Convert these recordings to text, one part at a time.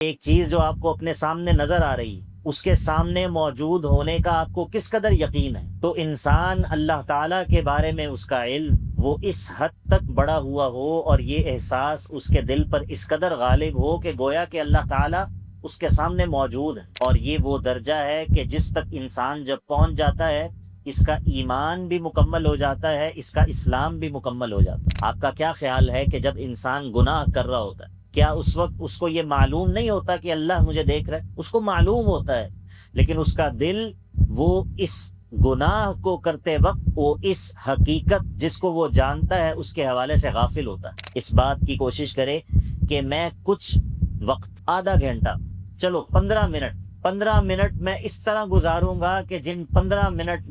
ایک چیز جو آپ کو اپنے سامنے نظر آ رہی اس کے سامنے موجود ہونے کا آپ کو کس قدر یقین ہے؟ تو انسان اللہ تعالیٰ کے بارے میں اس کا علم وہ اس حد تک بڑا ہوا ہو اور یہ احساس اس کے دل پر اس قدر غالب ہو کہ گویا کہ اللہ تعالیٰ اس کے سامنے موجود ہے، اور یہ وہ درجہ ہے کہ جس تک انسان جب پہنچ جاتا ہے اس کا ایمان بھی مکمل ہو جاتا ہے، اس کا اسلام بھی مکمل ہو جاتا ہے۔ آپ کا کیا خیال ہے کہ جب انسان گناہ کر رہا ہوتا ہے، کیا اس وقت اس کو یہ معلوم نہیں ہوتا کہ اللہ مجھے دیکھ رہا ہے؟ اس کو معلوم ہوتا ہے، لیکن اس کا دل وہ اس گناہ کو کرتے وقت وہ اس حقیقت جس کو وہ جانتا ہے اس کے حوالے سے غافل ہوتا ہے۔ اس بات کی کوشش کرے کہ میں کچھ وقت، آدھا گھنٹہ، چلو 15 منٹ میں اس طرح گزاروں گا کہ جن 15 منٹ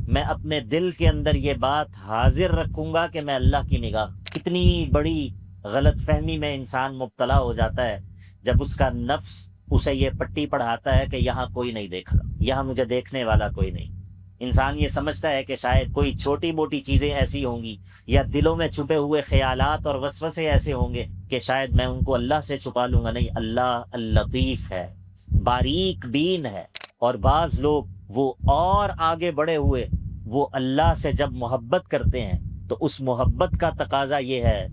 میں اپنے دل کے اندر یہ بات حاضر رکھوں گا کہ میں اللہ کی نگاہ۔ کتنی بڑی غلط فہمی میں انسان مبتلا ہو جاتا ہے جب اس کا نفس اسے یہ پٹی پڑھاتا ہے کہ یہاں کوئی نہیں دیکھ رہا، یہاں مجھے دیکھنے والا کوئی نہیں۔ انسان یہ سمجھتا ہے کہ شاید کوئی چھوٹی موٹی چیزیں ایسی ہوں گی یا دلوں میں چھپے ہوئے خیالات اور وسوسے ایسے ہوں گے کہ شاید میں ان کو اللہ سے چھپا لوں گا۔ نہیں، اللہ اللطیف ہے، باریک بین ہے، اور بعض لوگ وہ اور آگے بڑھے ہوئے وہ اللہ سے جب محبت کرتے ہیں تو اس محبت کا تقاضا یہ ہے،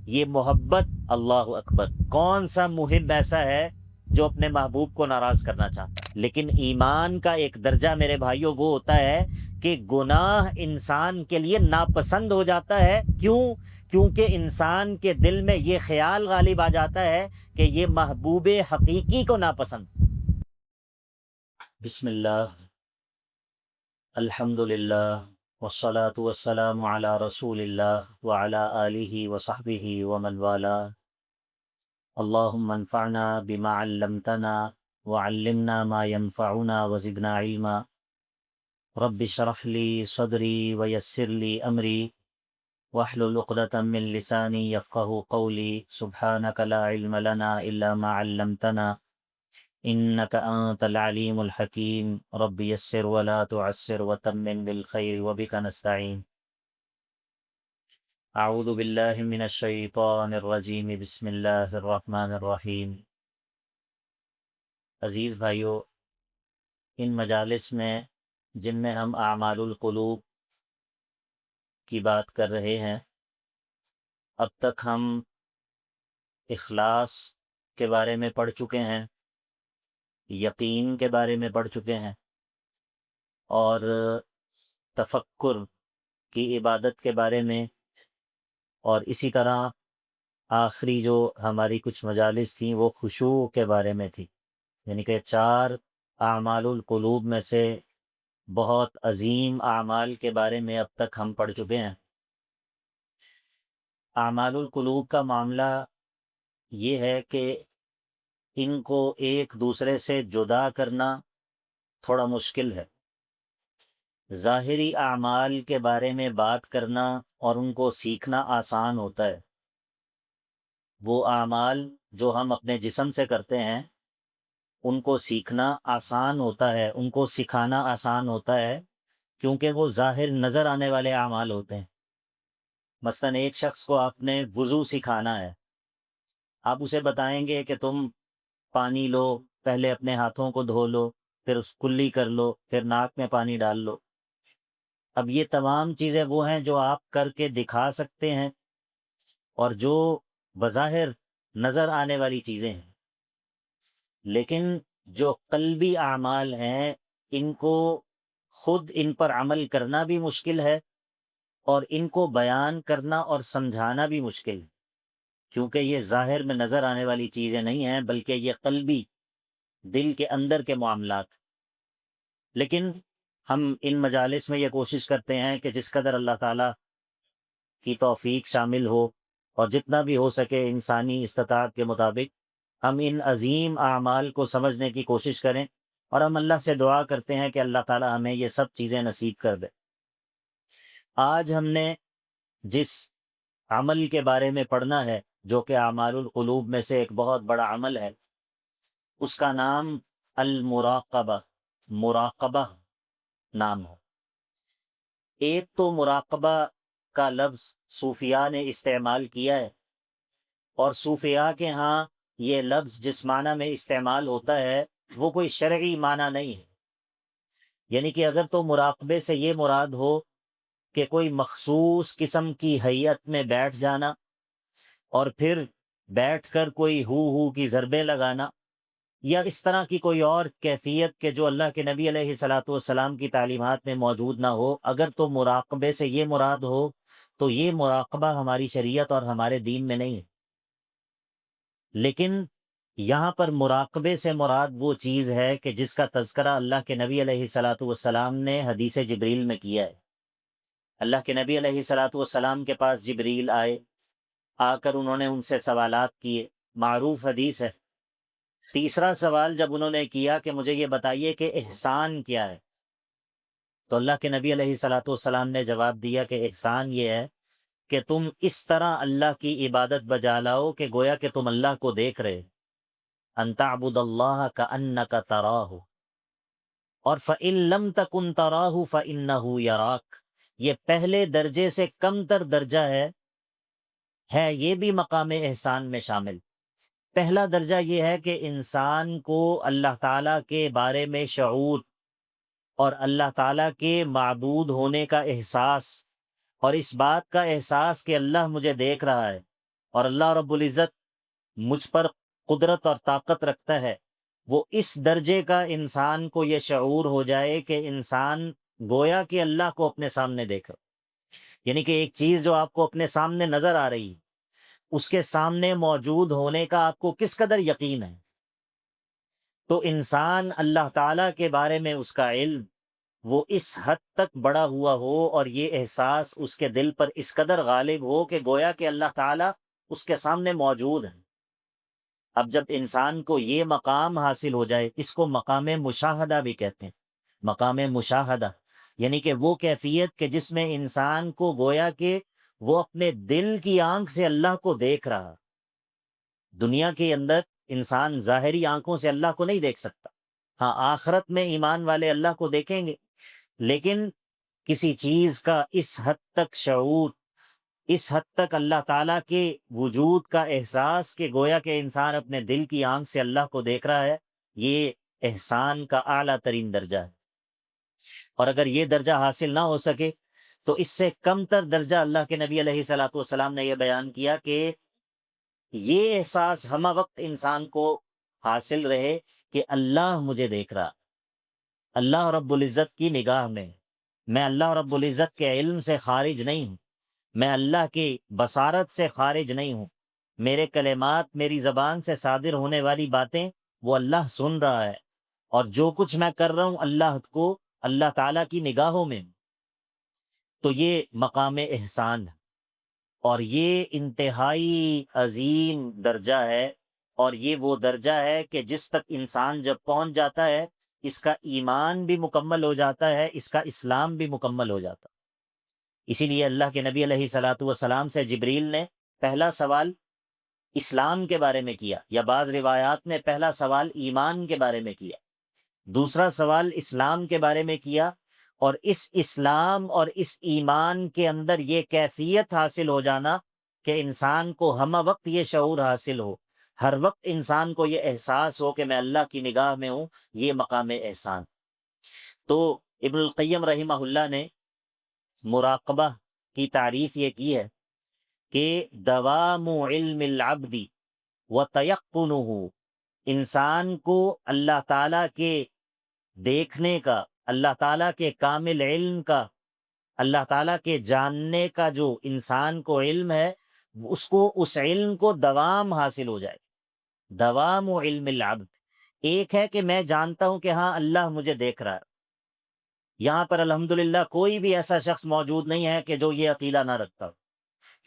یہ محبت، اللہ اکبر، کون سا محب ایسا ہے جو اپنے محبوب کو ناراض کرنا چاہتا ہے؟ لیکن ایمان کا ایک درجہ میرے بھائیوں وہ ہوتا ہے کہ گناہ انسان کے لیے ناپسند ہو جاتا ہے۔ کیوں؟ کیونکہ انسان کے دل میں یہ خیال غالب آ جاتا ہے کہ یہ محبوب حقیقی کو ناپسند۔ بسم اللہ، الحمدللہ، والصلاة والسلام علی رسول اللہ وعلی آلہ وصحبہ ومن والاه۔ اللہم انفعنا بما علمتنا وعلمنا ما ينفعنا وزدنا علما۔ رب اشرح لی صدری ویسر لی امری واحلل عقدۃ من لسانی یفقہوا قولی۔ سبحانک لا علم لنا الا ما علمتنا انک انت العلیم الحکیم۔ رب یسر ولا تعسر وتمم بالخیر وبک نستعین۔ اعوذ باللہ من الشیطان الرجیم، بسم اللہ الرحمن الرحیم۔ عزیز بھائیو، ان مجالس میں جن میں ہم اعمال القلوب کی بات کر رہے ہیں، اب تک ہم اخلاص کے بارے میں پڑھ چکے ہیں، یقین کے بارے میں پڑھ چکے ہیں، اور تفکر کی عبادت کے بارے میں، اور اسی طرح آخری جو ہماری کچھ مجالس تھیں وہ خشوع کے بارے میں تھی، یعنی کہ 4 اعمال القلوب میں سے بہت عظیم اعمال کے بارے میں اب تک ہم پڑھ چکے ہیں۔ اعمال القلوب کا معاملہ یہ ہے کہ ان کو ایک دوسرے سے جدا کرنا تھوڑا مشکل ہے۔ ظاہری اعمال کے بارے میں بات کرنا اور ان کو سیکھنا آسان ہوتا ہے۔ وہ اعمال جو ہم اپنے جسم سے کرتے ہیں ان کو سیکھنا آسان ہوتا ہے، ان کو سکھانا آسان ہوتا ہے، کیونکہ وہ ظاہر نظر آنے والے اعمال ہوتے ہیں۔ مثلاً ایک شخص کو آپ نے وضو سکھانا ہے، آپ اسے بتائیں گے کہ تم پانی لو، پہلے اپنے ہاتھوں کو دھو لو، پھر اس کلی کر لو، پھر ناک میں پانی ڈال لو۔ اب یہ تمام چیزیں وہ ہیں جو آپ کر کے دکھا سکتے ہیں اور جو بظاہر نظر آنے والی چیزیں ہیں، لیکن جو قلبی اعمال ہیں ان کو خود ان پر عمل کرنا بھی مشکل ہے اور ان کو بیان کرنا اور سمجھانا بھی مشکل ہے، کیونکہ یہ ظاہر میں نظر آنے والی چیزیں نہیں ہیں بلکہ یہ قلبی، دل کے اندر کے معاملات۔ لیکن ہم ان مجالس میں یہ کوشش کرتے ہیں کہ جس قدر اللہ تعالیٰ کی توفیق شامل ہو اور جتنا بھی ہو سکے انسانی استطاعت کے مطابق ہم ان عظیم اعمال کو سمجھنے کی کوشش کریں، اور ہم اللہ سے دعا کرتے ہیں کہ اللہ تعالیٰ ہمیں یہ سب چیزیں نصیب کر دے۔ آج ہم نے جس عمل کے بارے میں پڑھنا ہے جو کہ اعمال القلوب میں سے ایک بہت بڑا عمل ہے، اس کا نام المراقبہ، مراقبہ نام ہے۔ ایک تو مراقبہ کا لفظ صوفیاء نے استعمال کیا ہے، اور صوفیاء کے ہاں یہ لفظ جس معنی میں استعمال ہوتا ہے وہ کوئی شرعی معنی نہیں ہے، یعنی کہ اگر تو مراقبے سے یہ مراد ہو کہ کوئی مخصوص قسم کی ہیئت میں بیٹھ جانا اور پھر بیٹھ کر کوئی ہو کی ضربیں لگانا، یا اس طرح کی کوئی اور کیفیت کہ جو اللہ کے نبی علیہ الصلاۃ والسلام کی تعلیمات میں موجود نہ ہو، اگر تو مراقبے سے یہ مراد ہو تو یہ مراقبہ ہماری شریعت اور ہمارے دین میں نہیں ہے۔ لیکن یہاں پر مراقبے سے مراد وہ چیز ہے کہ جس کا تذکرہ اللہ کے نبی علیہ الصلاۃ والسلام نے حدیث جبریل میں کیا ہے۔ اللہ کے نبی علیہ الصلاۃ والسلام کے پاس جبریل آئے، آ کر انہوں نے ان سے سوالات کیے، معروف حدیث ہے۔ تیسرا سوال جب انہوں نے کیا کہ مجھے یہ بتائیے کہ احسان کیا ہے، تو اللہ کے نبی علیہ الصلاۃ والسلام نے جواب دیا کہ احسان یہ ہے کہ تم اس طرح اللہ کی عبادت بجا لاؤ کہ گویا کہ تم اللہ کو دیکھ رہے، ان تعبد اللہ کأنک تراہ، اور فإن لم تکن تراہ فإنہ یراک، یہ پہلے درجے سے کم تر درجہ ہے یہ بھی مقام احسان میں شامل۔ پہلا درجہ یہ ہے کہ انسان کو اللہ تعالیٰ کے بارے میں شعور اور اللہ تعالیٰ کے معبود ہونے کا احساس، اور اس بات کا احساس کہ اللہ مجھے دیکھ رہا ہے اور اللہ رب العزت مجھ پر قدرت اور طاقت رکھتا ہے، وہ اس درجے کا انسان کو یہ شعور ہو جائے کہ انسان گویا کہ اللہ کو اپنے سامنے دیکھ رہا، یعنی کہ ایک چیز جو آپ کو اپنے سامنے نظر آ رہی ہے اس کے سامنے موجود ہونے کا آپ کو کس قدر یقین ہے۔ تو انسان اللہ تعالیٰ کے بارے میں اس کا علم وہ اس حد تک بڑا ہوا ہو اور یہ احساس اس کے دل پر اس قدر غالب ہو کہ گویا کہ اللہ تعالیٰ اس کے سامنے موجود ہے۔ اب جب انسان کو یہ مقام حاصل ہو جائے، اس کو مقام مشاہدہ بھی کہتے ہیں، مقام مشاہدہ یعنی کہ وہ کیفیت کہ جس میں انسان کو گویا کہ وہ اپنے دل کی آنکھ سے اللہ کو دیکھ رہا۔ دنیا کے اندر انسان ظاہری آنکھوں سے اللہ کو نہیں دیکھ سکتا، ہاں آخرت میں ایمان والے اللہ کو دیکھیں گے، لیکن کسی چیز کا اس حد تک شعور، اس حد تک اللہ تعالیٰ کے وجود کا احساس کہ گویا کہ انسان اپنے دل کی آنکھ سے اللہ کو دیکھ رہا ہے، یہ احسان کا اعلیٰ ترین درجہ ہے۔ اور اگر یہ درجہ حاصل نہ ہو سکے تو اس سے کم تر درجہ اللہ کے نبی علیہ الصلاۃ والسلام نے یہ بیان کیا کہ یہ احساس ہمہ وقت انسان کو حاصل رہے کہ اللہ مجھے دیکھ رہا، اللہ رب العزت کی نگاہ میں اللہ رب العزت کے علم سے خارج نہیں ہوں، میں اللہ کی بصارت سے خارج نہیں ہوں، میرے کلمات، میری زبان سے صادر ہونے والی باتیں وہ اللہ سن رہا ہے، اور جو کچھ میں کر رہا ہوں اللہ تعالیٰ کی نگاہوں میں ہوں۔ تو یہ مقام احسان ہے، اور یہ انتہائی عظیم درجہ ہے، اور یہ وہ درجہ ہے کہ جس تک انسان جب پہنچ جاتا ہے اس کا ایمان بھی مکمل ہو جاتا ہے، اس کا اسلام بھی مکمل ہو جاتا ہے۔ اسی لیے اللہ کے نبی علیہ الصلاۃ والسلام سے جبریل نے پہلا سوال اسلام کے بارے میں کیا، یا بعض روایات میں پہلا سوال ایمان کے بارے میں کیا، دوسرا سوال اسلام کے بارے میں کیا، اور اس اسلام اور اس ایمان کے اندر یہ کیفیت حاصل ہو جانا کہ انسان کو ہمہ وقت یہ شعور حاصل ہو، ہر وقت انسان کو یہ احساس ہو کہ میں اللہ کی نگاہ میں ہوں، یہ مقام احسان۔ تو ابن القیم رحمہ اللہ نے مراقبہ کی تعریف یہ کی ہے کہ دوام علم العبد وتیقنہ، انسان کو اللہ تعالیٰ کے دیکھنے کا، اللہ تعالیٰ کے کامل علم کا، اللہ تعالیٰ کے جاننے کا جو انسان کو علم ہے، اس کو اس علم کو دوام حاصل ہو جائے۔ دوام علم العبد، ایک ہے کہ میں جانتا ہوں کہ ہاں اللہ مجھے دیکھ رہا ہے، یہاں پر الحمدللہ کوئی بھی ایسا شخص موجود نہیں ہے کہ جو یہ عقیدہ نہ رکھتا ہو،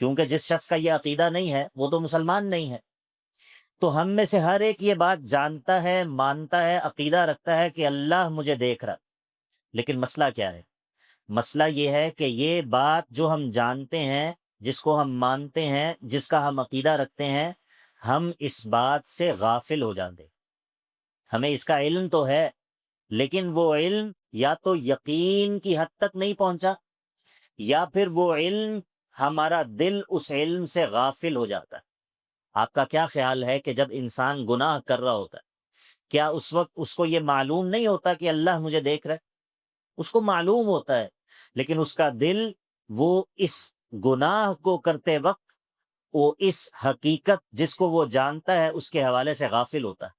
کیونکہ جس شخص کا یہ عقیدہ نہیں ہے وہ تو مسلمان نہیں ہے۔ تو ہم میں سے ہر ایک یہ بات جانتا ہے، مانتا ہے، عقیدہ رکھتا ہے کہ اللہ مجھے دیکھ رہا، لیکن مسئلہ کیا ہے؟ مسئلہ یہ ہے کہ یہ بات جو ہم جانتے ہیں، جس کو ہم مانتے ہیں، جس کا ہم عقیدہ رکھتے ہیں، ہم اس بات سے غافل ہو جاتے، ہمیں اس کا علم تو ہے لیکن وہ علم یا تو یقین کی حد تک نہیں پہنچا، یا پھر وہ علم ہمارا دل اس علم سے غافل ہو جاتا ہے۔ آپ کا کیا خیال ہے کہ جب انسان گناہ کر رہا ہوتا ہے، کیا اس وقت اس کو یہ معلوم نہیں ہوتا کہ اللہ مجھے دیکھ رہا ہے؟ اس کو معلوم ہوتا ہے، لیکن اس کا دل وہ اس گناہ کو کرتے وقت وہ اس حقیقت جس کو وہ جانتا ہے اس کے حوالے سے غافل ہوتا ہے۔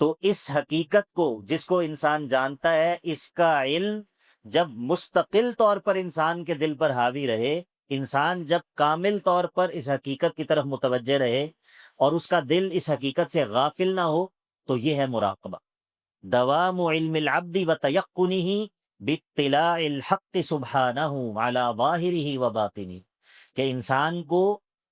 تو اس حقیقت کو جس کو انسان جانتا ہے، اس کا علم جب مستقل طور پر انسان کے دل پر حاوی رہے، انسان جب کامل طور پر اس حقیقت کی طرف متوجہ رہے اور اس کا دل اس حقیقت سے غافل نہ ہو، تو یہ ہے مراقبہ۔ دوام علم العبد وتيقنه باطلاع الحق سبحانہ على ظاہرہ وباطنہ، کہ انسان کو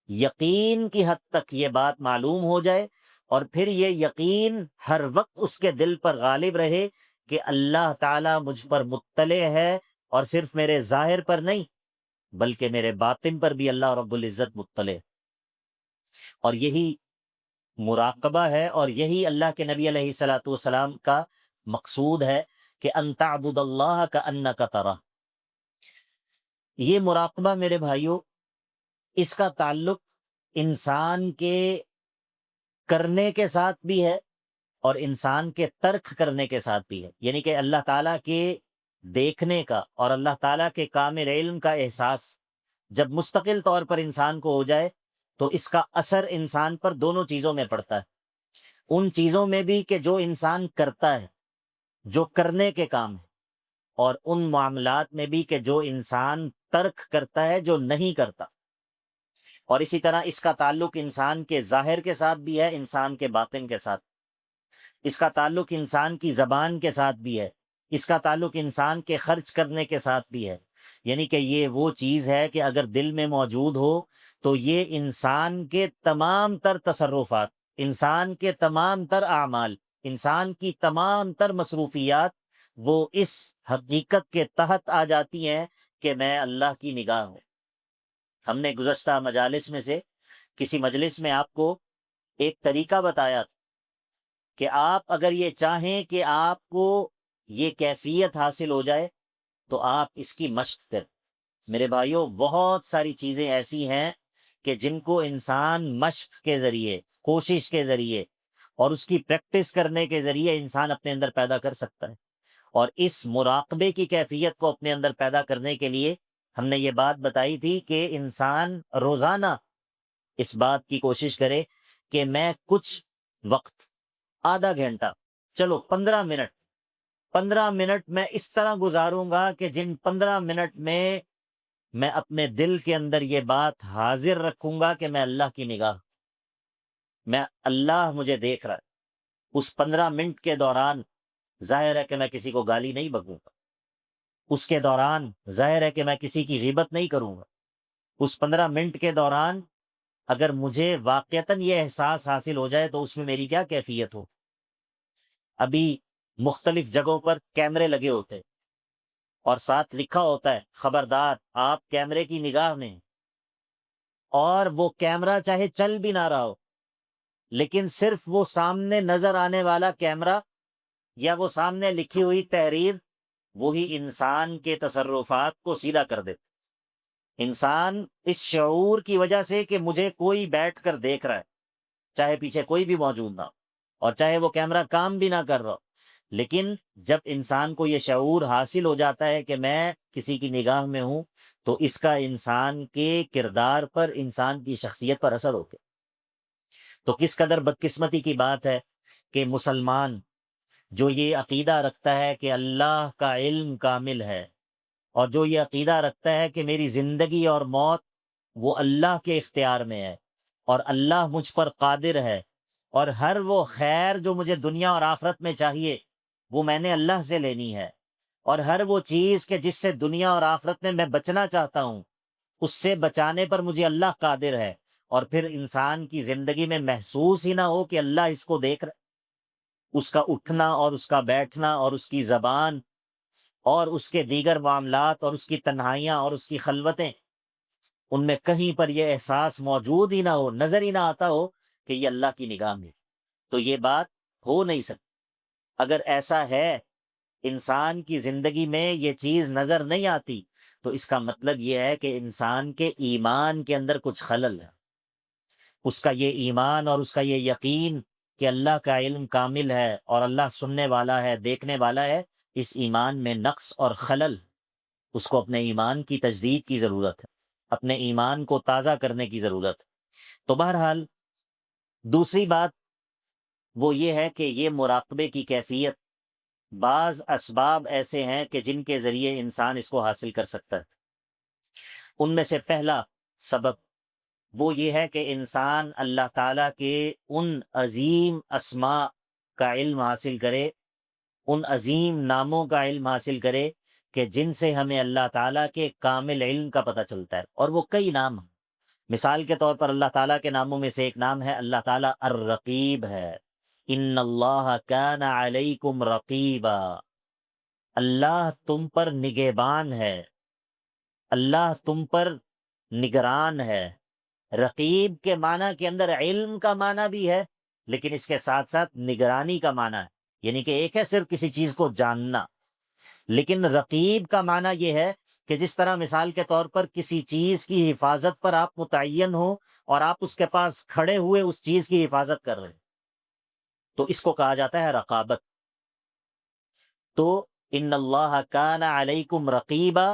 یقین کی حد تک یہ بات معلوم ہو جائے اور پھر یہ یقین ہر وقت اس کے دل پر غالب رہے کہ اللہ تعالی مجھ پر مطلع ہے، اور صرف میرے ظاہر پر نہیں بلکہ میرے باطن پر بھی اللہ رب العزت مطلع ہے۔ اور یہی مراقبہ ہے، اور یہی اللہ کے نبی علیہ الصلاۃ والسلام کا مقصود ہے کہ ان تعبد اللہ کأنک تراہ۔ یہ مراقبہ میرے بھائیوں، اس کا تعلق انسان کے کرنے کے ساتھ بھی ہے اور انسان کے ترک کرنے کے ساتھ بھی ہے، یعنی کہ اللہ تعالیٰ کے دیکھنے کا اور اللہ تعالیٰ کے کامل علم کا احساس جب مستقل طور پر انسان کو ہو جائے تو اس کا اثر انسان پر دونوں چیزوں میں پڑتا ہے۔ ان چیزوں میں بھی کہ جو انسان کرتا ہے، جو کرنے کے کام ہے، اور ان معاملات میں بھی کہ جو انسان ترک کرتا ہے، جو نہیں کرتا۔ اور اسی طرح اس کا تعلق انسان کے ظاہر کے ساتھ بھی ہے، انسان کے باطن کے ساتھ۔ اس کا تعلق انسان کی زبان کے ساتھ بھی ہے، اس کا تعلق انسان کے خرچ کرنے کے ساتھ بھی ہے۔ یعنی کہ یہ وہ چیز ہے کہ اگر دل میں موجود ہو تو یہ انسان کے تمام تر تصرفات، انسان کے تمام تر اعمال، انسان کی تمام تر مصروفیات وہ اس حقیقت کے تحت آ جاتی ہیں کہ میں اللہ کی نگاہ ہوں۔ ہم نے گزشتہ مجالس میں سے کسی مجلس میں آپ کو ایک طریقہ بتایا کہ آپ اگر یہ چاہیں کہ آپ کو یہ کیفیت حاصل ہو جائے تو آپ اس کی مشق کریں۔ میرے بھائیوں، بہت ساری چیزیں ایسی ہیں کہ جن کو انسان مشق کے ذریعے، کوشش کے ذریعے اور اس کی پریکٹس کرنے کے ذریعے انسان اپنے اندر پیدا کر سکتا ہے۔ اور اس مراقبے کی کیفیت کو اپنے اندر پیدا کرنے کے لیے ہم نے یہ بات بتائی تھی کہ انسان روزانہ اس بات کی کوشش کرے کہ میں کچھ وقت، آدھا گھنٹہ، چلو 15 منٹ میں اس طرح گزاروں گا کہ جن 15 منٹ میں میں اپنے دل کے اندر یہ بات حاضر رکھوں گا کہ میں اللہ کی نگاہ، میں اللہ مجھے دیکھ رہا ہے۔ اس 15 منٹ کے دوران ظاہر ہے کہ میں کسی کو گالی نہیں بکوں گا، اس کے دوران ظاہر ہے کہ میں کسی کی غیبت نہیں کروں گا۔ اس 15 منٹ کے دوران اگر مجھے واقعتاً یہ احساس حاصل ہو جائے تو اس میں میری کیا کیفیت ہو۔ ابھی مختلف جگہوں پر کیمرے لگے ہوتے ہیں اور ساتھ لکھا ہوتا ہے خبردار آپ کیمرے کی نگاہ میں ہیں، اور وہ کیمرہ چاہے چل بھی نہ رہا ہو لیکن صرف وہ سامنے نظر آنے والا کیمرہ یا وہ سامنے لکھی ہوئی تحریر وہی انسان کے تصرفات کو سیدھا کر دیتے۔ انسان اس شعور کی وجہ سے کہ مجھے کوئی بیٹھ کر دیکھ رہا ہے، چاہے پیچھے کوئی بھی موجود نہ ہو اور چاہے وہ کیمرہ کام بھی نہ کر رہا ہو، لیکن جب انسان کو یہ شعور حاصل ہو جاتا ہے کہ میں کسی کی نگاہ میں ہوں تو اس کا انسان کے کردار پر، انسان کی شخصیت پر اثر ہوتا ہے۔ تو کس قدر بدقسمتی کی بات ہے کہ مسلمان جو یہ عقیدہ رکھتا ہے کہ اللہ کا علم کامل ہے، اور جو یہ عقیدہ رکھتا ہے کہ میری زندگی اور موت وہ اللہ کے اختیار میں ہے اور اللہ مجھ پر قادر ہے، اور ہر وہ خیر جو مجھے دنیا اور آخرت میں چاہیے وہ میں نے اللہ سے لینی ہے، اور ہر وہ چیز کہ جس سے دنیا اور آخرت میں بچنا چاہتا ہوں اس سے بچانے پر مجھے اللہ قادر ہے، اور پھر انسان کی زندگی میں محسوس ہی نہ ہو کہ اللہ اس کو دیکھ رہا ہے۔ اس کا اٹھنا اور اس کا بیٹھنا اور اس کی زبان اور اس کے دیگر معاملات اور اس کی تنہائیاں اور اس کی خلوتیں، ان میں کہیں پر یہ احساس موجود ہی نہ ہو، نظر ہی نہ آتا ہو کہ یہ اللہ کی نگاہ میں، تو یہ بات ہو نہیں سکتی۔ اگر ایسا ہے، انسان کی زندگی میں یہ چیز نظر نہیں آتی، تو اس کا مطلب یہ ہے کہ انسان کے ایمان کے اندر کچھ خلل ہے۔ اس کا یہ ایمان اور اس کا یہ یقین کہ اللہ کا علم کامل ہے اور اللہ سننے والا ہے، دیکھنے والا ہے، اس ایمان میں نقص اور خلل، اس کو اپنے ایمان کی تجدید کی ضرورت ہے، اپنے ایمان کو تازہ کرنے کی ضرورت ہے۔ تو بہرحال دوسری بات وہ یہ ہے کہ یہ مراقبے کی کیفیت، بعض اسباب ایسے ہیں کہ جن کے ذریعے انسان اس کو حاصل کر سکتا ہے۔ ان میں سے پہلا سبب وہ یہ ہے کہ انسان اللہ تعالیٰ کے ان عظیم اسماء کا علم حاصل کرے، ان عظیم ناموں کا علم حاصل کرے کہ جن سے ہمیں اللہ تعالیٰ کے کامل علم کا پتہ چلتا ہے، اور وہ کئی نام ہیں۔ مثال کے طور پر اللہ تعالیٰ کے ناموں میں سے ایک نام ہے اللہ تعالیٰ الرقیب ہے۔ ان اللہ کان علیکم رقیبا، اللہ تم پر نگہبان ہے، اللہ تم پر نگران ہے۔ رقیب کے معنی کے اندر علم کا معنی بھی ہے، لیکن اس کے ساتھ ساتھ نگرانی کا معنی ہے، یعنی کہ ایک ہے صرف کسی چیز کو جاننا، لیکن رقیب کا معنی یہ ہے کہ جس طرح مثال کے طور پر کسی چیز کی حفاظت پر آپ متعین ہو اور آپ اس کے پاس کھڑے ہوئے اس چیز کی حفاظت کر رہے ہیں، تو اس کو کہا جاتا ہے رقابت۔ تو ان اللہ کان علیکم رقیبا،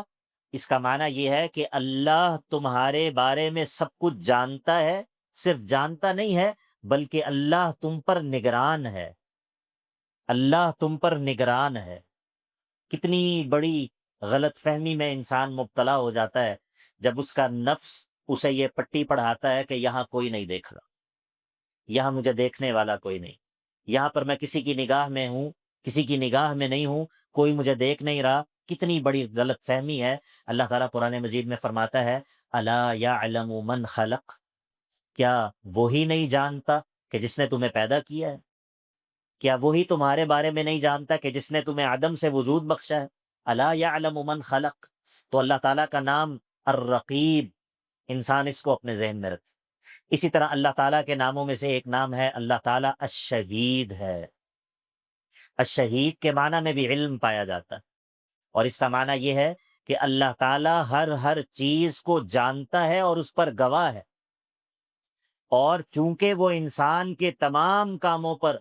اس کا معنی یہ ہے کہ اللہ تمہارے بارے میں سب کچھ جانتا ہے، صرف جانتا نہیں ہے بلکہ اللہ تم پر نگران ہے، اللہ تم پر نگران ہے۔ کتنی بڑی غلط فہمی میں انسان مبتلا ہو جاتا ہے جب اس کا نفس اسے یہ پٹی پڑھاتا ہے کہ یہاں کوئی نہیں دیکھ رہا، یہاں مجھے دیکھنے والا کوئی نہیں، یہاں پر میں کسی کی نگاہ میں ہوں، کسی کی نگاہ میں نہیں ہوں، کوئی مجھے دیکھ نہیں رہا۔ کتنی بڑی غلط فہمی ہے۔ اللہ تعالیٰ قرآن مجید میں فرماتا ہے الا یعلم من خلق، کیا وہی نہیں جانتا کہ جس نے تمہیں پیدا کیا ہے؟ کیا وہی تمہارے بارے میں نہیں جانتا کہ جس نے تمہیں عدم سے وجود بخشا ہے؟ الا یعلم من خلق۔ تو اللہ تعالیٰ کا نام الرقیب، انسان اس کو اپنے ذہن میں رکھے۔ اسی طرح اللہ تعالیٰ کے ناموں میں سے ایک نام ہے اللہ تعالیٰ الشہید ہے۔ الشہید کے معنی میں بھی علم پایا جاتا ہے، اور اس کا معنی یہ ہے کہ اللہ تعالیٰ ہر چیز کو جانتا ہے اور اس پر گواہ ہے، اور چونکہ وہ انسان کے تمام کاموں پر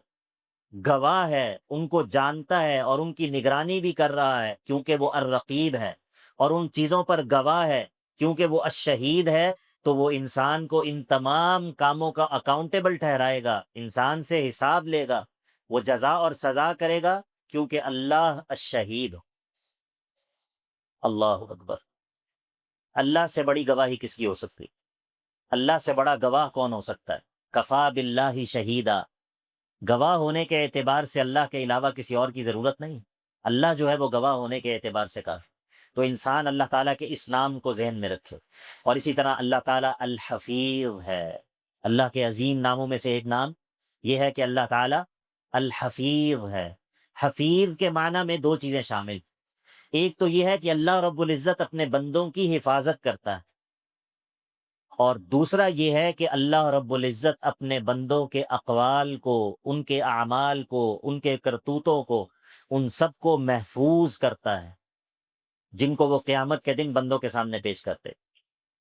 گواہ ہے، ان کو جانتا ہے اور ان کی نگرانی بھی کر رہا ہے کیونکہ وہ الرقیب ہے، اور ان چیزوں پر گواہ ہے کیونکہ وہ الشہید ہے، تو وہ انسان کو ان تمام کاموں کا اکاؤنٹیبل ٹھہرائے گا، انسان سے حساب لے گا، وہ جزا اور سزا کرے گا، کیونکہ اللہ الشہید ہو۔ اللہ اکبر۔ اللہ سے بڑی گواہی کس کی ہو سکتی؟ اللہ سے بڑا گواہ کون ہو سکتا ہے؟ کفا باللہ شہیدا، گواہ ہونے کے اعتبار سے اللہ کے علاوہ کسی اور کی ضرورت نہیں، اللہ جو ہے وہ گواہ ہونے کے اعتبار سے کافی۔ تو انسان اللہ تعالیٰ کے اس نام کو ذہن میں رکھے۔ اور اسی طرح اللہ تعالیٰ الحفیظ ہے۔ اللہ کے عظیم ناموں میں سے ایک نام یہ ہے کہ اللہ تعالیٰ الحفیظ ہے۔ حفیظ کے معنی میں دو چیزیں شامل، ایک تو یہ ہے کہ اللہ رب العزت اپنے بندوں کی حفاظت کرتا ہے، اور دوسرا یہ ہے کہ اللہ رب العزت اپنے بندوں کے اقوال کو، ان کے اعمال کو، ان کے کرتوتوں کو، ان سب کو محفوظ کرتا ہے، جن کو وہ قیامت کے دن بندوں کے سامنے پیش کرتے۔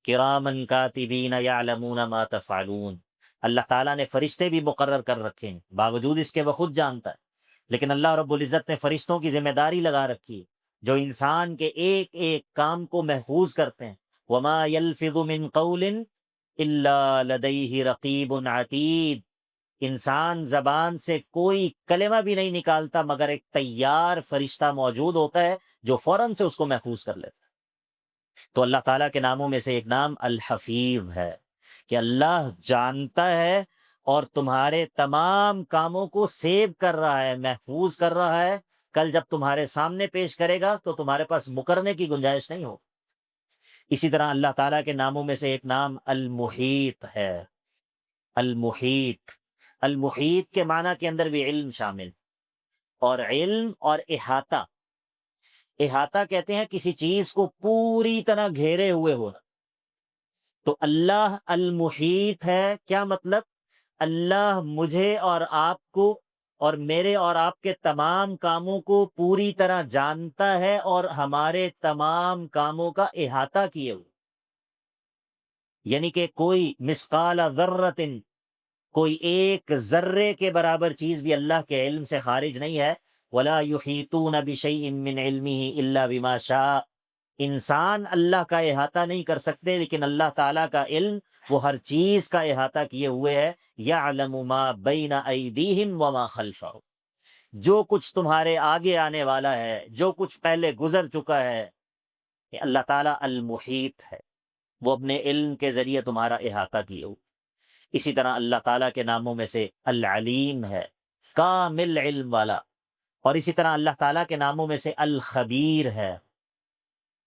کرامن کاتبین یعلمون ما تفعلون، اللہ تعالیٰ نے فرشتے بھی مقرر کر رکھے ہیں، باوجود اس کے وہ خود جانتا ہے، لیکن اللہ رب العزت نے فرشتوں کی ذمہ داری لگا رکھی ہے جو انسان کے ایک ایک کام کو محفوظ کرتے ہیں۔ وما يلفظ من قول الا لدیہ رقیب عتید، انسان زبان سے کوئی کلمہ بھی نہیں نکالتا مگر ایک تیار فرشتہ موجود ہوتا ہے جو فوراً سے اس کو محفوظ کر لیتا ہے۔ تو اللہ تعالیٰ کے ناموں میں سے ایک نام الحفیظ ہے کہ اللہ جانتا ہے اور تمہارے تمام کاموں کو سیو کر رہا ہے، محفوظ کر رہا ہے، کل جب تمہارے سامنے پیش کرے گا تو تمہارے پاس مکرنے کی گنجائش نہیں ہو۔ اسی طرح اللہ تعالیٰ کے ناموں میں سے ایک نام المحیط ہے۔ المحیط، المحیط کے معنی کے اندر بھی علم شامل، اور علم اور احاطہ، احاطہ کہتے ہیں کسی چیز کو پوری طرح گھیرے ہوئے ہونا۔ تو اللہ المحیط ہے، کیا مطلب؟ اللہ مجھے اور آپ کو اور میرے اور آپ کے تمام کاموں کو پوری طرح جانتا ہے اور ہمارے تمام کاموں کا احاطہ کیے ہوئے۔ یعنی کہ کوئی مثقال ذرۃ، کوئی ایک ذرے کے برابر چیز بھی اللہ کے علم سے خارج نہیں ہے۔ ولا یحیطون بشیء من علمہ الا بما شاء، انسان اللہ کا احاطہ نہیں کر سکتے، لیکن اللہ تعالیٰ کا علم وہ ہر چیز کا احاطہ کیے ہوئے ہے۔ یعلم ما بین ایدیہم وما خلفہم، جو کچھ تمہارے آگے آنے والا ہے، جو کچھ پہلے گزر چکا ہے، یہ اللہ تعالیٰ المحیط ہے، وہ اپنے علم کے ذریعے تمہارا احاطہ کیے ہوئے۔ اسی طرح اللہ تعالیٰ کے ناموں میں سے العلیم ہے، کامل علم والا، اور اسی طرح اللہ تعالیٰ کے ناموں میں سے الخبیر ہے،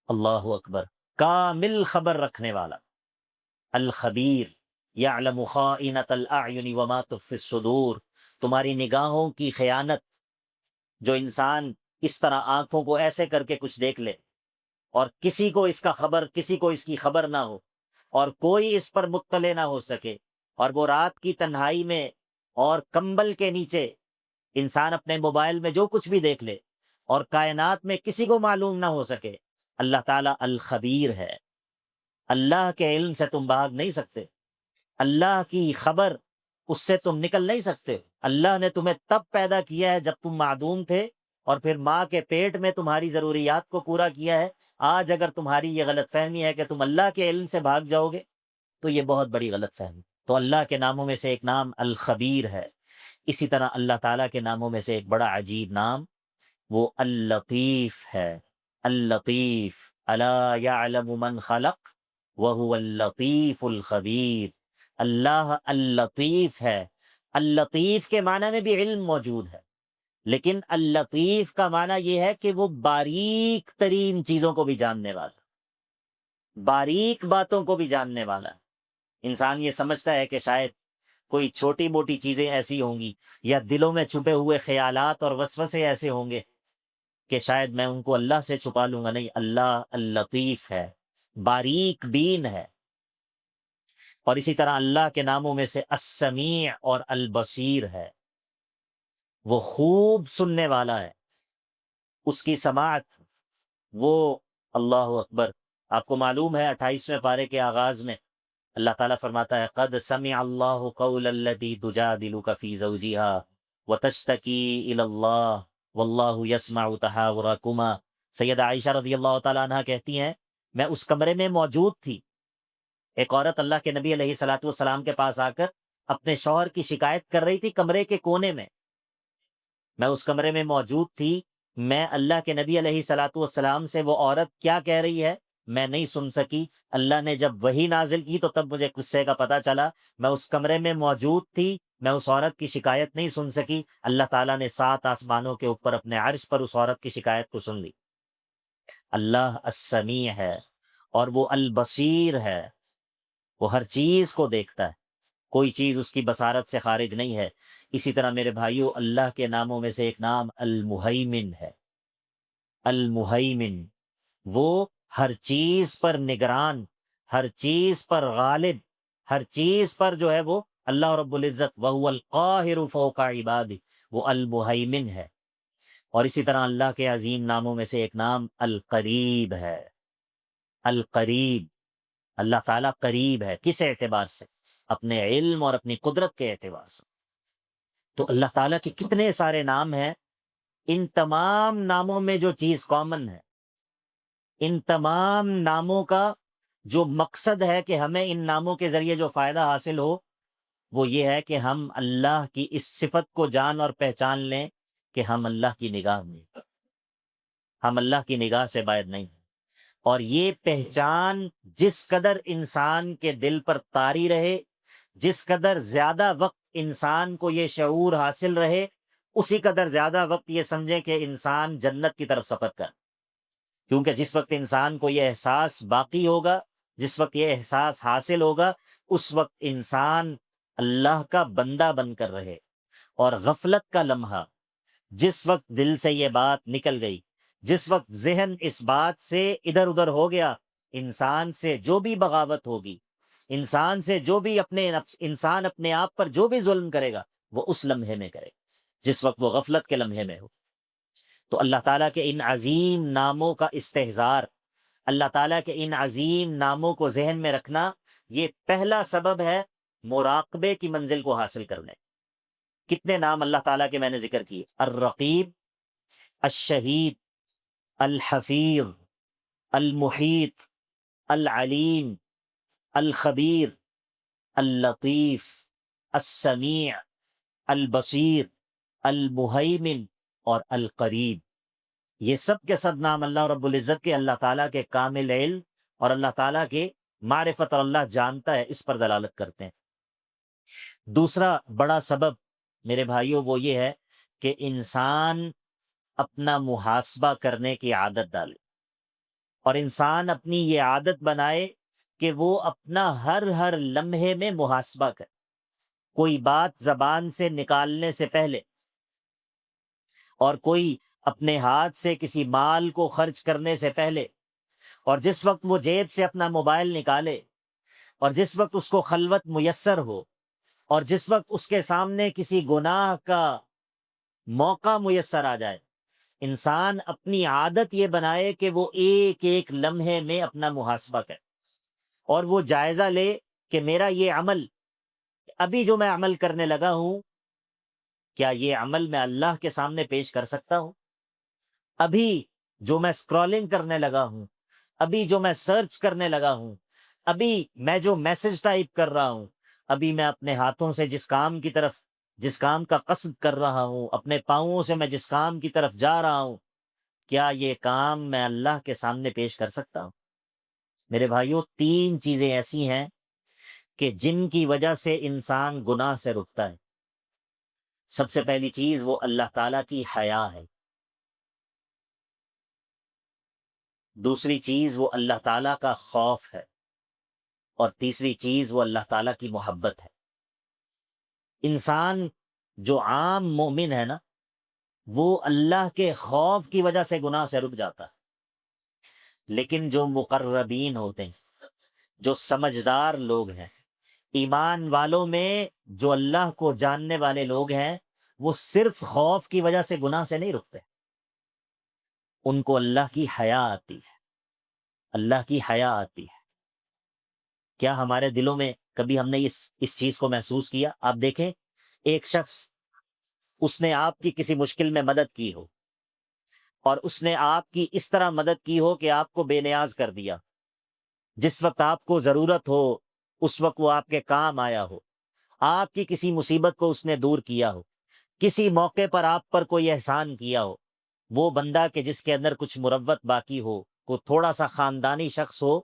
اللہ اکبر، کامل خبر رکھنے والا، الخبیر، یعلم خائنۃ الاعین وما تخفی الصدور، تمہاری نگاہوں کی خیانت، جو انسان اس طرح آنکھوں کو ایسے کر کے کچھ دیکھ لے اور کسی کو اس کا خبر، کسی کو اس کی خبر نہ ہو، اور کوئی اس پر مطلع نہ ہو سکے، اور وہ رات کی تنہائی میں اور کمبل کے نیچے انسان اپنے موبائل میں جو کچھ بھی دیکھ لے اور کائنات میں کسی کو معلوم نہ ہو سکے، اللہ تعالیٰ الخبیر ہے۔ اللہ کے علم سے تم بھاگ نہیں سکتے، اللہ کی خبر اس سے تم نکل نہیں سکتے۔ اللہ نے تمہیں تب پیدا کیا ہے جب تم معدوم تھے، اور پھر ماں کے پیٹ میں تمہاری ضروریات کو پورا کیا ہے۔ آج اگر تمہاری یہ غلط فہمی ہے کہ تم اللہ کے علم سے بھاگ جاؤ گے، تو یہ بہت بڑی غلط فہمی۔ تو اللہ کے ناموں میں سے ایک نام الخبیر ہے۔ اسی طرح اللہ تعالیٰ کے ناموں میں سے ایک بڑا عجیب نام وہ اللطیف ہے، اللطیف، الا یعلم من خلق وہو اللطیف الخبیر، اللہ اللطیف ہے۔ اللطیف کے معنی میں بھی علم موجود ہے، لیکن اللطیف کا معنی یہ ہے کہ وہ باریک ترین چیزوں کو بھی جاننے والا، باریک باتوں کو بھی جاننے والا۔ انسان یہ سمجھتا ہے کہ شاید کوئی چھوٹی موٹی چیزیں ایسی ہوں گی، یا دلوں میں چھپے ہوئے خیالات اور وسوسے ایسے ہوں گے کہ شاید میں ان کو اللہ سے چھپا لوں گا۔ نہیں، اللہ اللطیف ہے، باریک بین ہے۔ اور اسی طرح اللہ کے ناموں میں سے السمیع اور البصیر ہے، وہ خوب سننے والا ہے، اس کی سماعت وہ، اللہ اکبر۔ آپ کو معلوم ہے 28ویں پارے کے آغاز میں اللہ تعالیٰ فرماتا ہے قد سمع اللہ قول التي تجادلك في زوجها وتشتكي الى اللہ واللہ يسمع تحاوركما۔ سیدہ عائشہ رضی اللہ تعالیٰ عنہ کہتی ہیں میں اس کمرے میں موجود تھی، ایک عورت اللہ کے نبی علیہ الصلوۃ والسلام کے پاس آ کر اپنے شوہر کی شکایت کر رہی تھی کمرے کے کونے میں، میں اس کمرے میں موجود تھی، میں اللہ کے نبی علیہ الصلوۃ والسلام سے وہ عورت کیا کہہ رہی ہے میں نہیں سن سکی۔ اللہ نے جب وحی نازل کی تو تب مجھے قصے کا پتہ چلا، میں اس کمرے میں موجود تھی، میں اس عورت کی شکایت نہیں سن سکی۔ اللہ تعالیٰ نے 7 آسمانوں کے اوپر اپنے عرش پر اس عورت کی شکایت کو سن لی۔ اللہ السمیع ہے اور وہ البصیر ہے، وہ ہر چیز کو دیکھتا ہے، کوئی چیز اس کی بصارت سے خارج نہیں ہے۔ اسی طرح میرے بھائیوں، اللہ کے ناموں میں سے ایک نام المہیمن ہے، المہیمن، وہ ہر چیز پر نگران، ہر چیز پر غالب، ہر چیز پر جو ہے وہ اللہ رب العزت، وہو القاہر فوق عبادہ، وہ المہیمن ہے۔ اور اسی طرح اللہ کے عظیم ناموں میں سے ایک نام القریب ہے، القریب، اللہ تعالیٰ قریب ہے۔ کس اعتبار سے؟ اپنے علم اور اپنی قدرت کے اعتبار سے۔ تو اللہ تعالیٰ کے کتنے سارے نام ہیں، ان تمام ناموں میں جو چیز کامن ہے، ان تمام ناموں کا جو مقصد ہے کہ ہمیں ان ناموں کے ذریعے جو فائدہ حاصل ہو، وہ یہ ہے کہ ہم اللہ کی اس صفت کو جان اور پہچان لیں کہ ہم اللہ کی نگاہ میں، ہم اللہ کی نگاہ سے باہر نہیں ہیں۔ اور یہ پہچان جس قدر انسان کے دل پر طاری رہے، جس قدر زیادہ وقت انسان کو یہ شعور حاصل رہے، اسی قدر زیادہ وقت یہ سمجھیں کہ انسان جنت کی طرف سفر کر۔ کیونکہ جس وقت انسان کو یہ احساس باقی ہوگا، جس وقت یہ احساس حاصل ہوگا، اس وقت انسان اللہ کا بندہ بن کر رہے۔ اور غفلت کا لمحہ، جس وقت دل سے یہ بات نکل گئی، جس وقت ذہن اس بات سے ادھر ادھر ہو گیا، انسان سے جو بھی بغاوت ہوگی، انسان سے جو بھی انسان اپنے آپ پر جو بھی ظلم کرے گا، وہ اس لمحے میں کرے گا جس وقت وہ غفلت کے لمحے میں ہو۔ تو اللہ تعالیٰ کے ان عظیم ناموں کا استحضار، اللہ تعالیٰ کے ان عظیم ناموں کو ذہن میں رکھنا، یہ پہلا سبب ہے مراقبے کی منزل کو حاصل کرنے۔ کتنے نام اللہ تعالیٰ کے میں نے ذکر کیے، الرقیب، الشہید، الحفیظ، المحیط، العلیم، الخبیر، اللطیف، السمیع، البصیر، المہیمن اور القریب۔ یہ سب کے سب نام اللہ رب العزت کے، اللہ تعالیٰ کے کامل علم اور اللہ تعالیٰ کے معرفت اور اللہ جانتا ہے، اس پر دلالت کرتے ہیں۔ دوسرا بڑا سبب میرے بھائیوں وہ یہ ہے کہ انسان اپنا محاسبہ کرنے کی عادت ڈالے، اور انسان اپنی یہ عادت بنائے کہ وہ اپنا ہر لمحے میں محاسبہ کرے۔ کوئی بات زبان سے نکالنے سے پہلے، اور کوئی اپنے ہاتھ سے کسی مال کو خرچ کرنے سے پہلے، اور جس وقت وہ جیب سے اپنا موبائل نکالے، اور جس وقت اس کو خلوت میسر ہو، اور جس وقت اس کے سامنے کسی گناہ کا موقع میسر آ جائے، انسان اپنی عادت یہ بنائے کہ وہ ایک ایک لمحے میں اپنا محاسبہ کرے، اور وہ جائزہ لے کہ میرا یہ عمل، ابھی جو میں عمل کرنے لگا ہوں، کیا یہ عمل میں اللہ کے سامنے پیش کر سکتا ہوں؟ ابھی جو میں اسکرولنگ کرنے لگا ہوں، ابھی جو میں سرچ کرنے لگا ہوں، ابھی میں جو میسج ٹائپ کر رہا ہوں، ابھی میں اپنے ہاتھوں سے جس کام کا قصد کر رہا ہوں، اپنے پاؤں سے میں جس کام کی طرف جا رہا ہوں، کیا یہ کام میں اللہ کے سامنے پیش کر سکتا ہوں؟ میرے بھائیوں، 3 چیزیں ایسی ہیں کہ جن کی وجہ سے انسان گناہ سے رکتا ہے۔ سب سے پہلی چیز وہ اللہ تعالیٰ کی حیا ہے، دوسری چیز وہ اللہ تعالیٰ کا خوف ہے، اور تیسری چیز وہ اللہ تعالیٰ کی محبت ہے۔ انسان جو عام مومن ہے نا، وہ اللہ کے خوف کی وجہ سے گناہ سے رک جاتا ہے، لیکن جو مقربین ہوتے ہیں، جو سمجھدار لوگ ہیں، ایمان والوں میں جو اللہ کو جاننے والے لوگ ہیں، وہ صرف خوف کی وجہ سے گناہ سے نہیں رکتے، ان کو اللہ کی حیا آتی ہے، اللہ کی حیا آتی ہے۔ کیا ہمارے دلوں میں کبھی ہم نے اس چیز کو محسوس کیا؟ آپ دیکھیں، ایک شخص، اس نے آپ کی کسی مشکل میں مدد کی ہو، اور اس نے آپ کی اس طرح مدد کی ہو کہ آپ کو بے نیاز کر دیا، جس وقت آپ کو ضرورت ہو اس وقت وہ آپ کے کام آیا ہو، آپ کی کسی مصیبت کو اس نے دور کیا ہو، کسی موقع پر آپ پر کوئی احسان کیا ہو۔ وہ بندہ کہ جس کے اندر کچھ مروت باقی ہو، کو تھوڑا سا خاندانی شخص ہو،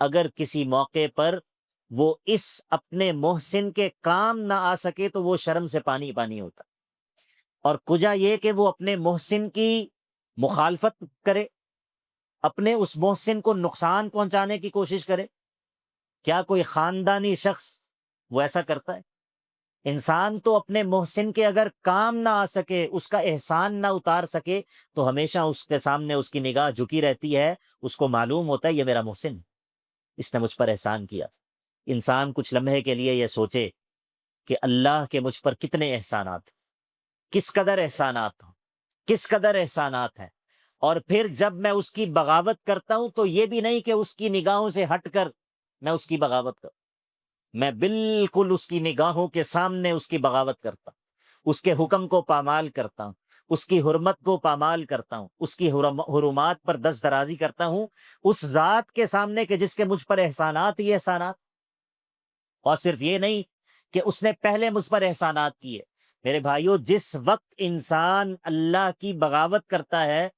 اگر کسی موقع پر وہ اس اپنے محسن کے کام نہ آ سکے تو وہ شرم سے پانی پانی ہوتا، اور کجا یہ کہ وہ اپنے محسن کی مخالفت کرے، اپنے اس محسن کو نقصان پہنچانے کی کوشش کرے۔ کیا کوئی خاندانی شخص وہ ایسا کرتا ہے؟ انسان تو اپنے محسن کے اگر کام نہ آ سکے، اس کا احسان نہ اتار سکے، تو ہمیشہ اس کے سامنے اس کی نگاہ جھکی رہتی ہے، اس کو معلوم ہوتا ہے یہ میرا محسن، اس نے مجھ پر احسان کیا۔ انسان کچھ لمحے کے لیے یہ سوچے کہ اللہ کے مجھ پر کتنے احسانات، کس قدر احسانات ہیں، کس قدر احسانات ہیں، اور پھر جب میں اس کی بغاوت کرتا ہوں تو یہ بھی نہیں کہ اس کی نگاہوں سے ہٹ کر میں اس کی بغاوت کروں، میں بالکل اس کی نگاہوں کے سامنے اس کی بغاوت کرتا ہوں، اس کے حکم کو پامال کرتا ہوں، اس کی حرمت کو پامال کرتا ہوں، اس کی حرمات پر دست درازی کرتا ہوں، اس ذات کے سامنے کہ جس کے مجھ پر احسانات ہی احسانات۔ اور صرف یہ نہیں کہ اس نے پہلے مجھ پر احسانات کیے، میرے بھائیوں، جس وقت انسان اللہ کی بغاوت کرتا ہے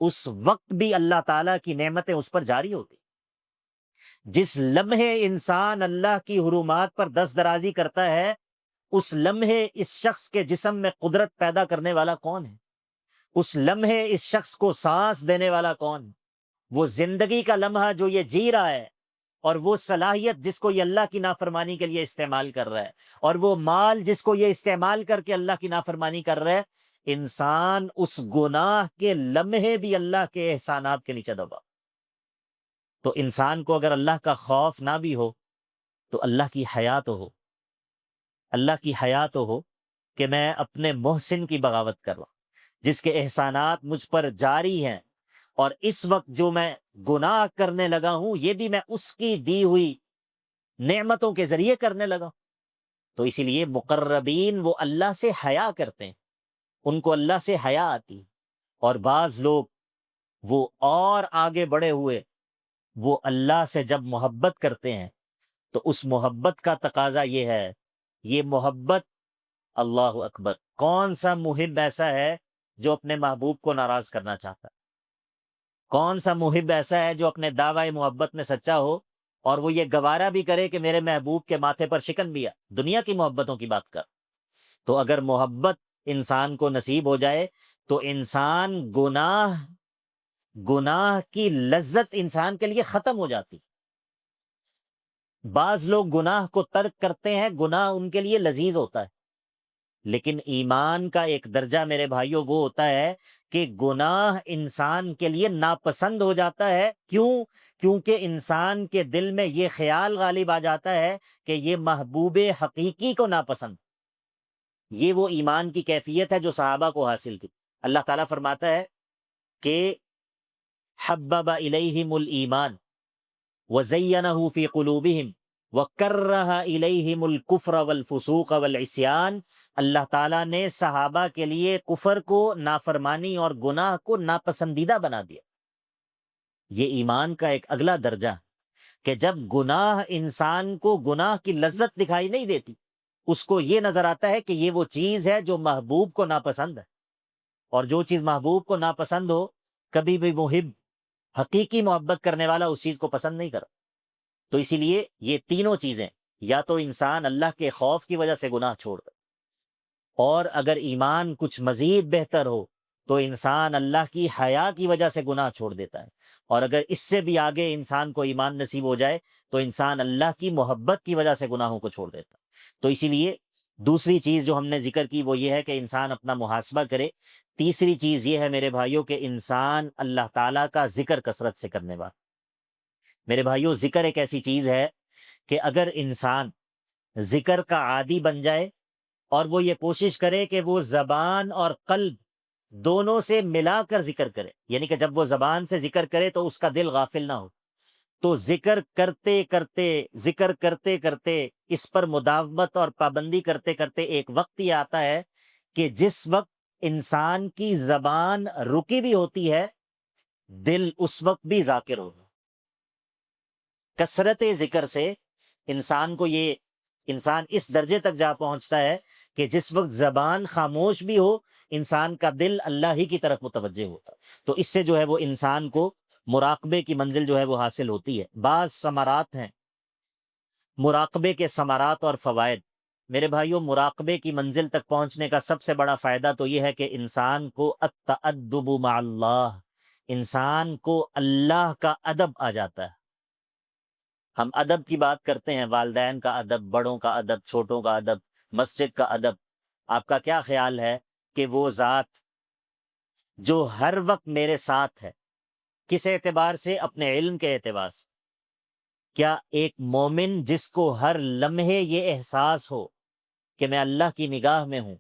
اس وقت بھی اللہ تعالیٰ کی نعمتیں اس پر جاری ہوتی۔ جس لمحے انسان اللہ کی حرمات پر دست درازی کرتا ہے، اس لمحے اس شخص کے جسم میں قدرت پیدا کرنے والا کون ہے؟ اس لمحے اس شخص کو سانس دینے والا کون ہے؟ وہ زندگی کا لمحہ جو یہ جی رہا ہے، اور وہ صلاحیت جس کو یہ اللہ کی نافرمانی کے لیے استعمال کر رہا ہے، اور وہ مال جس کو یہ استعمال کر کے اللہ کی نافرمانی کر رہا ہے، انسان اس گناہ کے لمحے بھی اللہ کے احسانات کے نیچے دبا۔ تو انسان کو اگر اللہ کا خوف نہ بھی ہو تو اللہ کی حیا تو ہو، اللہ کی حیا تو ہو کہ میں اپنے محسن کی بغاوت کر رہا ہوں، جس کے احسانات مجھ پر جاری ہیں، اور اس وقت جو میں گناہ کرنے لگا ہوں یہ بھی میں اس کی دی ہوئی نعمتوں کے ذریعے کرنے لگا۔ تو اسی لیے مقربین وہ اللہ سے حیا کرتے ہیں، ان کو اللہ سے حیا آتی ہے۔ اور بعض لوگ وہ اور آگے بڑھے ہوئے، وہ اللہ سے جب محبت کرتے ہیں تو اس محبت کا تقاضا یہ ہے، یہ محبت، اللہ اکبر، کون سا محب ایسا ہے جو اپنے محبوب کو ناراض کرنا چاہتا ہے؟ کون سا محب ایسا ہے جو اپنے دعوی محبت میں سچا ہو اور وہ یہ گوارا بھی کرے کہ میرے محبوب کے ماتھے پر شکن بھی ہے؟ دنیا کی محبتوں کی بات کر۔ تو اگر محبت انسان کو نصیب ہو جائے تو انسان گناہ کی لذت انسان کے لیے ختم ہو جاتی۔ بعض لوگ گناہ کو ترک کرتے ہیں، گناہ ان کے لیے لذیذ ہوتا ہے، لیکن ایمان کا ایک درجہ میرے بھائیوں وہ ہوتا ہے کہ گناہ انسان کے لیے ناپسند ہو جاتا ہے۔ کیوں؟ کیونکہ انسان کے دل میں یہ خیال غالب آ جاتا ہے کہ یہ محبوب حقیقی کو ناپسند۔ یہ وہ ایمان کی کیفیت ہے جو صحابہ کو حاصل تھی۔ اللہ تعالیٰ فرماتا ہے کہ حبب الیہم الایمان وزینہ فی قلوبہم وکرہ الیہم الکفر والفسوق والعصیان۔ اللہ تعالیٰ نے صحابہ کے لیے کفر کو، نافرمانی اور گناہ کو ناپسندیدہ بنا دیا۔ یہ ایمان کا ایک اگلا درجہ ہے کہ جب گناہ انسان کو گناہ کی لذت دکھائی نہیں دیتی، اس کو یہ نظر آتا ہے کہ یہ وہ چیز ہے جو محبوب کو ناپسند ہے، اور جو چیز محبوب کو ناپسند ہو، کبھی بھی محب، حقیقی محبت کرنے والا اس چیز کو پسند نہیں کرتا۔ تو اسی لیے یہ تینوں چیزیں، یا تو انسان اللہ کے خوف کی وجہ سے گناہ چھوڑ دے، اور اگر ایمان کچھ مزید بہتر ہو تو انسان اللہ کی حیا کی وجہ سے گناہ چھوڑ دیتا ہے، اور اگر اس سے بھی آگے انسان کو ایمان نصیب ہو جائے تو انسان اللہ کی محبت کی وجہ سے گناہوں کو چھوڑ دیتا ہے۔ تو اسی لیے دوسری چیز جو ہم نے ذکر کی وہ یہ ہے کہ انسان اپنا محاسبہ کرے۔ تیسری چیز یہ ہے میرے بھائیوں کہ انسان اللہ تعالیٰ کا ذکر کثرت سے کرنے والا۔ میرے بھائیوں، ذکر ایک ایسی چیز ہے کہ اگر انسان ذکر کا عادی بن جائے اور وہ یہ کوشش کرے کہ وہ زبان اور قلب دونوں سے ملا کر ذکر کرے، یعنی کہ جب وہ زبان سے ذکر کرے تو اس کا دل غافل نہ ہو، تو ذکر کرتے کرتے اس پر مداومت اور پابندی کرتے کرتے ایک وقت یہ آتا ہے کہ جس وقت انسان کی زبان رکی بھی ہوتی ہے، دل اس وقت بھی ذاکر ہوگا۔ کثرت ذکر سے انسان اس درجے تک جا پہنچتا ہے کہ جس وقت زبان خاموش بھی ہو، انسان کا دل اللہ ہی کی طرف متوجہ ہوتا ہے۔ تو اس سے جو ہے وہ انسان کو مراقبے کی منزل جو ہے وہ حاصل ہوتی ہے۔ بعض ثمرات ہیں مراقبے کے، ثمرات اور فوائد۔ میرے بھائیوں، مراقبے کی منزل تک پہنچنے کا سب سے بڑا فائدہ تو یہ ہے کہ انسان کو التأدب مع اللہ، انسان کو اللہ کا ادب آ جاتا ہے۔ ہم ادب کی بات کرتے ہیں، والدین کا ادب، بڑوں کا ادب، چھوٹوں کا ادب، مسجد کا ادب۔ آپ کا کیا خیال ہے کہ وہ ذات جو ہر وقت میرے ساتھ ہے، کس اعتبار سے؟ اپنے علم کے اعتبار سے۔ کیا ایک مومن جس کو ہر لمحے یہ احساس ہو کہ میں اللہ کی نگاہ میں ہوں،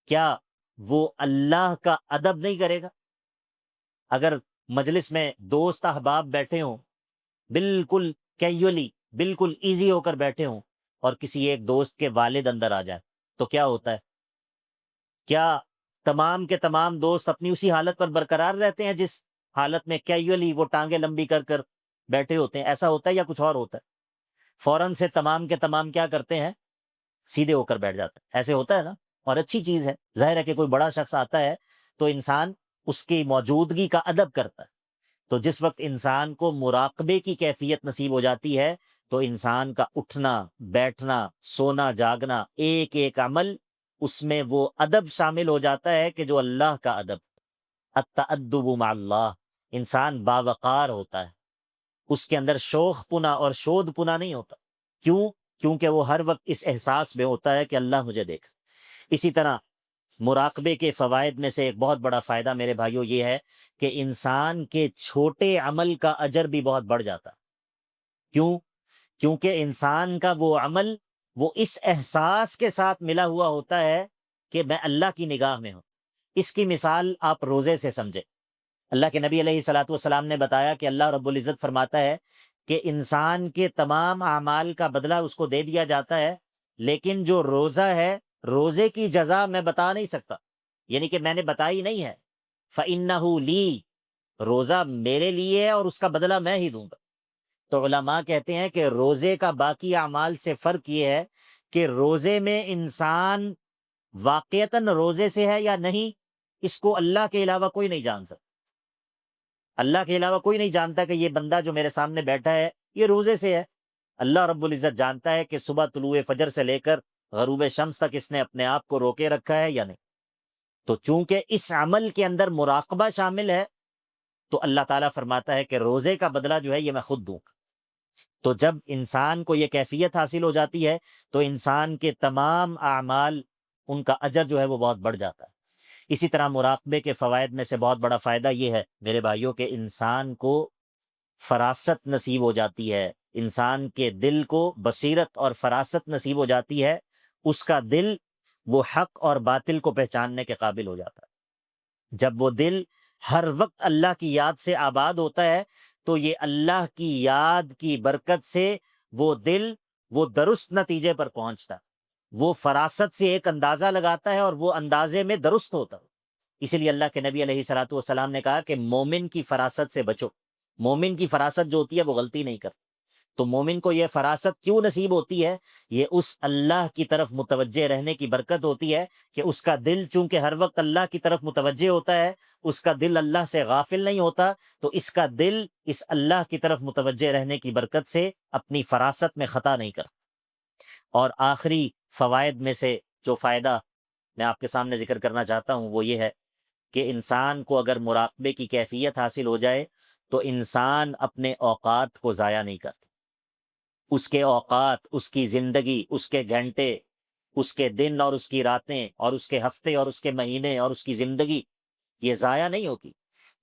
کیا وہ اللہ کا ادب نہیں کرے گا؟ اگر مجلس میں دوست احباب بیٹھے ہوں، بالکل کیجولی، بالکل ایزی ہو کر بیٹھے ہوں، اور کسی ایک دوست کے والد اندر آ جائے تو کیا ہوتا ہے؟ کیا تمام کے تمام دوست اپنی اسی حالت پر برقرار رہتے ہیں جس حالت میں کیجولی وہ ٹانگیں لمبی کر کر بیٹھے ہوتے ہیں؟ ایسا ہوتا ہے یا کچھ اور ہوتا ہے؟ فوراً سے تمام کے تمام کیا کرتے ہیں؟ سیدھے ہو کر بیٹھ جاتے ہیں۔ ایسے ہوتا ہے نا؟ اور اچھی چیز ہے، ظاہر ہے کہ کوئی بڑا شخص آتا ہے تو انسان اس کی موجودگی کا ادب کرتا ہے۔ تو جس وقت انسان کو مراقبے کی کیفیت نصیب ہو جاتی ہے تو انسان کا اٹھنا، بیٹھنا، سونا، جاگنا، ایک ایک عمل، اس میں وہ ادب شامل ہو جاتا ہے کہ جو اللہ کا ادب، التأدب مع اللہ۔ انسان باوقار ہوتا ہے، اس کے اندر شوخ پنا اور شود پنا نہیں ہوتا۔ کیوں؟ کیونکہ وہ ہر وقت اس احساس میں ہوتا ہے کہ اللہ مجھے دیکھ۔ اسی طرح مراقبے کے فوائد میں سے ایک بہت بڑا فائدہ میرے بھائیوں یہ ہے کہ انسان کے چھوٹے عمل کا اجر بھی بہت بڑھ جاتا۔ کیوں؟ کیونکہ انسان کا وہ عمل وہ اس احساس کے ساتھ ملا ہوا ہوتا ہے کہ میں اللہ کی نگاہ میں ہوں۔ اس کی مثال آپ روزے سے سمجھیں۔ اللہ کے نبی علیہ الصلوۃ والسلام نے بتایا کہ اللہ رب العزت فرماتا ہے کہ انسان کے تمام اعمال کا بدلہ اس کو دے دیا جاتا ہے، لیکن جو روزہ ہے، روزے کی جزا میں بتا نہیں سکتا، یعنی کہ میں نے بتائی نہیں ہے۔ فَإِنَّهُ لِي، روزہ میرے لیے ہے اور اس کا بدلہ میں ہی دوں گا۔ تو علماء کہتے ہیں کہ روزے کا باقی اعمال سے فرق یہ ہے کہ روزے میں انسان واقعتاً روزے سے ہے یا نہیں، اس کو اللہ کے علاوہ کوئی نہیں جان سکتا۔ اللہ کے علاوہ کوئی نہیں جانتا کہ یہ بندہ جو میرے سامنے بیٹھا ہے یہ روزے سے ہے۔ اللہ رب العزت جانتا ہے کہ صبح طلوع فجر سے لے کر غروب شمس تک اس نے اپنے آپ کو روکے رکھا ہے یا نہیں۔ تو چونکہ اس عمل کے اندر مراقبہ شامل ہے، تو اللہ تعالیٰ فرماتا ہے کہ روزے کا بدلہ جو ہے یہ میں خود دوں گا۔ تو جب انسان کو یہ کیفیت حاصل ہو جاتی ہے تو انسان کے تمام اعمال، ان کا اجر جو ہے وہ بہت بڑھ جاتا ہے۔ اسی طرح مراقبے کے فوائد میں سے بہت بڑا فائدہ یہ ہے میرے بھائیوں کہ انسان کو فراست نصیب ہو جاتی ہے، انسان کے دل کو بصیرت اور فراست نصیب ہو جاتی ہے، اس کا دل وہ حق اور باطل کو پہچاننے کے قابل ہو جاتا ہے۔ جب وہ دل ہر وقت اللہ کی یاد سے آباد ہوتا ہے تو یہ اللہ کی یاد کی برکت سے وہ دل وہ درست نتیجے پر پہنچتا ہے، وہ فراست سے ایک اندازہ لگاتا ہے اور وہ اندازے میں درست ہوتا ہے۔ اسی لیے اللہ کے نبی علیہ الصلوۃ والسلام نے کہا کہ مومن کی فراست سے بچو۔ مومن کی فراست جو ہوتی ہے وہ غلطی نہیں کرتی۔ تو مومن کو یہ فراست کیوں نصیب ہوتی ہے؟ یہ اس اللہ کی طرف متوجہ رہنے کی برکت ہوتی ہے کہ اس کا دل چونکہ ہر وقت اللہ کی طرف متوجہ ہوتا ہے، اس کا دل اللہ سے غافل نہیں ہوتا، تو اس کا دل اس اللہ کی طرف متوجہ رہنے کی برکت سے اپنی فراست میں خطا نہیں کرتا۔ اور آخری فوائد میں سے جو فائدہ میں آپ کے سامنے ذکر کرنا چاہتا ہوں وہ یہ ہے کہ انسان کو اگر مراقبے کی کیفیت حاصل ہو جائے تو انسان اپنے اوقات کو ضائع نہیں کرتا۔ اس کے اوقات، اس کی زندگی، اس کے گھنٹے، اس کے دن اور اس کی راتیں اور اس کے ہفتے اور اس کے مہینے اور اس کی زندگی یہ ضائع نہیں ہوتی۔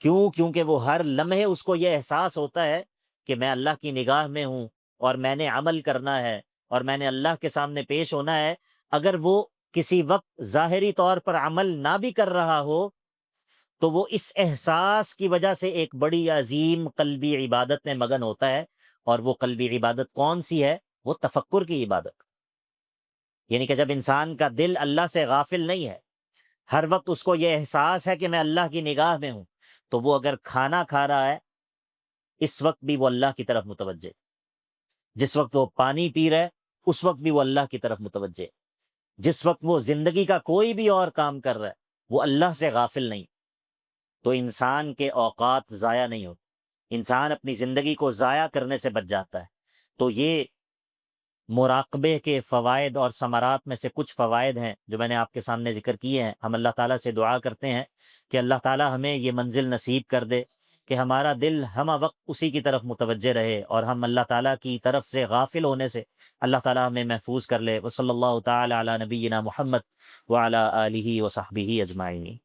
کیوں؟ کیونکہ وہ ہر لمحے اس کو یہ احساس ہوتا ہے کہ میں اللہ کی نگاہ میں ہوں اور میں نے عمل کرنا ہے اور میں نے اللہ کے سامنے پیش ہونا ہے۔ اگر وہ کسی وقت ظاہری طور پر عمل نہ بھی کر رہا ہو تو وہ اس احساس کی وجہ سے ایک بڑی عظیم قلبی عبادت میں مگن ہوتا ہے، اور وہ قلبی عبادت کون سی ہے؟ وہ تفکر کی عبادت۔ یعنی کہ جب انسان کا دل اللہ سے غافل نہیں ہے، ہر وقت اس کو یہ احساس ہے کہ میں اللہ کی نگاہ میں ہوں، تو وہ اگر کھانا کھا رہا ہے اس وقت بھی وہ اللہ کی طرف متوجہ ہے، جس وقت وہ پانی پی رہا ہے اس وقت بھی وہ اللہ کی طرف متوجہ ہے، جس وقت وہ زندگی کا کوئی بھی اور کام کر رہا ہے وہ اللہ سے غافل نہیں۔ تو انسان کے اوقات ضائع نہیں ہوتے، انسان اپنی زندگی کو ضائع کرنے سے بچ جاتا ہے۔ تو یہ مراقبے کے فوائد اور ثمرات میں سے کچھ فوائد ہیں جو میں نے آپ کے سامنے ذکر کیے ہیں۔ ہم اللہ تعالیٰ سے دعا کرتے ہیں کہ اللہ تعالیٰ ہمیں یہ منزل نصیب کر دے کہ ہمارا دل ہمہ وقت اسی کی طرف متوجہ رہے اور ہم اللہ تعالیٰ کی طرف سے غافل ہونے سے اللہ تعالیٰ ہمیں محفوظ کر لے۔ وصلی اللہ تعالیٰ علی نبینا محمد وعلی آلہ وصحبہ اجمعین۔